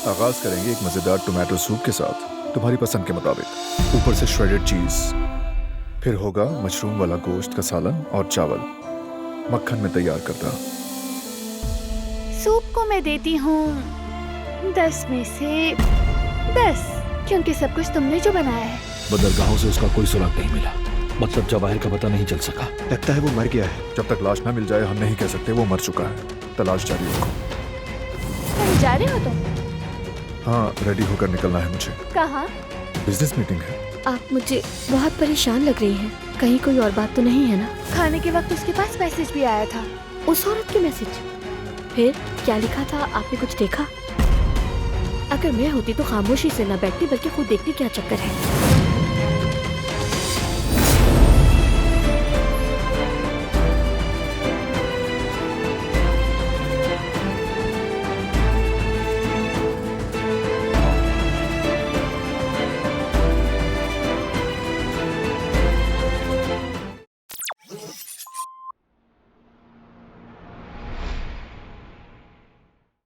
आगाज करेंगे एक मजेदार टोमेटो सूप के साथ, तुम्हारी पसंद के मुताबिक। ऊपर से श्रेडेड चीज, फिर होगा मशरूम वाला गोश्त का सालन और चावल मक्खन में तैयार करता। सूप को मैं देती हूँ 10 में से 10, क्योंकि सब कुछ तुमने जो बनाया है। बंदरगाहों से उसका कोई सुराग नहीं मिला, मतलब जवाहिर का पता नहीं चल सका। लगता है वो मर गया है। जब तक लाश ना मिल जाए हम नहीं कह सकते वो मर चुका है। तलाश जारी रखो। कहीं जा रहे हो तुम? हाँ, रेडी होकर निकलना है मुझे। कहाँ? बिजनेस मीटिंग है। आप मुझे बहुत परेशान लग रही हैं। कहीं कोई और बात तो नहीं है ना? खाने के वक्त उसके पास मैसेज भी आया था। उस औरत के मैसेज? फिर क्या लिखा था, आपने कुछ देखा? अगर मैं होती तो खामोशी से न बैठती, बल्कि खुद देखती क्या चक्कर है।